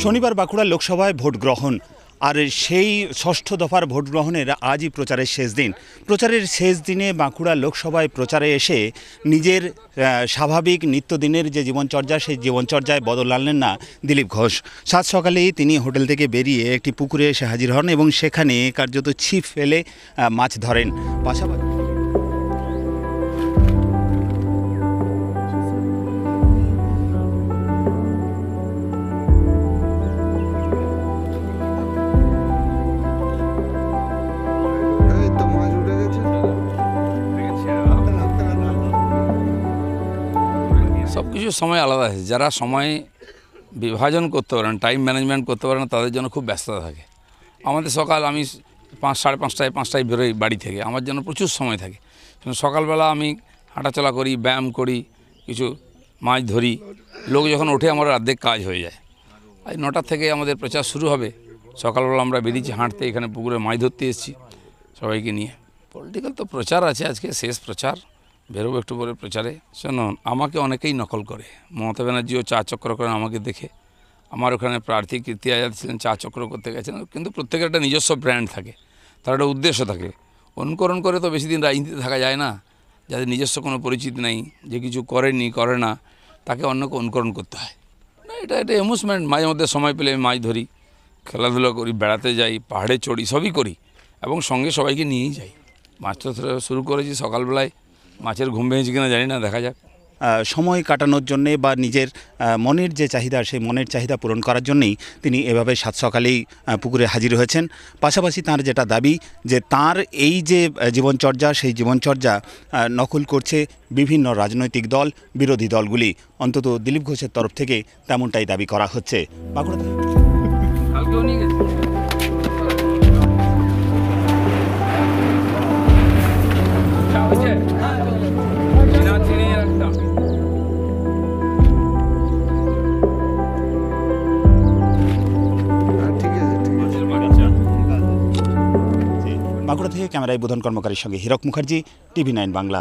শনিবার বাঁকুড়া লোকসভায় ভোট গ্রহণ আর সেই ষষ্ঠ দফার ভোট গ্রহণের আজই প্রচারের শেষ দিন। প্রচারের শেষ দিনে বাঁকুড়া লোকসভায় প্রচারে এসে নিজের স্বাভাবিক নিত্যদিনের যে জীবনচর্যা সেই জীবনচর্যায় বদল আনলেন না দিলীপ ঘোষ। সাত সকালেই তিনি হোটেল থেকে বেরিয়ে একটি পুকুরে এসে হাজির হন এবং সেখানে কার্যত ছিপ ফেলে মাছ ধরেন। পাশাপাশি সব কিছু সময় আলাদা আছে। যারা সময় বিভাজন করতে পারেন, টাইম ম্যানেজমেন্ট করতে পারেন, তাদের জন্য খুব ব্যস্ততা থাকে। আমাদের সকাল আমি 5-5:30 বেরোই বাড়ি থেকে, আমার জন্য প্রচুর সময় থাকে। সকালবেলা আমি হাঁটাচলা করি, ব্যায়াম করি, কিছু মাছ ধরি। লোক যখন ওঠে আমার অর্ধেক কাজ হয়ে যায়। আজ 9টা থেকে আমাদের প্রচার শুরু হবে। সকালবেলা আমরা বেরিয়েছি হাঁটতে, এখানে পুকুরে মাছ ধরতে এসেছি সবাইকে নিয়ে। পলিটিক্যাল তো প্রচার আছে, আজকে শেষ প্রচার, বেরোবো একটু পরে প্রচারে। শুনুন, আমাকে অনেকেই নকল করে। মমতা ব্যানার্জিও চা চক্র করেন আমাকে দেখে। আমার ওখানে প্রার্থী কীর্তি আজাদ ছিলেন, চা চক্র করতে গেছেন। কিন্তু প্রত্যেকের একটা নিজস্ব ব্র্যান্ড থাকে, তার একটা উদ্দেশ্য থাকে। অনুকরণ করে তো বেশি দিন রাজনীতিতে থাকা যায় না। যাদের নিজস্ব কোনো পরিচিতি নেই, যে কিছু করেনি, করে না, তাকে অন্যকে অনুকরণ করতে হয় না। এটা অ্যামিউজমেন্ট। মাঝে মধ্যে সময় পেলে আমি মাছ ধরি, খেলাধুলা করি, বেড়াতে যাই, পাহাড়ে চড়ি, সবই করি এবং সঙ্গে সবাইকে নিয়েই যাই। মাছ তো শুরু করেছি সকালবেলায়। মাছের ঘুম ভেঙেছি কিনা জানি না, দেখা যাক। সময় কাটানোর জন্যে বা নিজের মনের যে চাহিদা সেই মনের চাহিদা পূরণ করার জন্যেই তিনি এভাবে সাত সকালেই পুকুরে হাজির হয়েছেন। পাশাপাশি তার যেটা দাবি যে তার এই যে জীবনচর্যা সেই জীবনচর্যা নকল করছে বিভিন্ন রাজনৈতিক দল, বিরোধী দলগুলি। অন্তত দিলীপ ঘোষের তরফ থেকে তেমনটাই দাবি করা হচ্ছে। বাঁকুড়া থেকে ক্যামেরায় বোধন কর্মকারীর সঙ্গে হীরক মুখার্জি, TV9 বাংলা।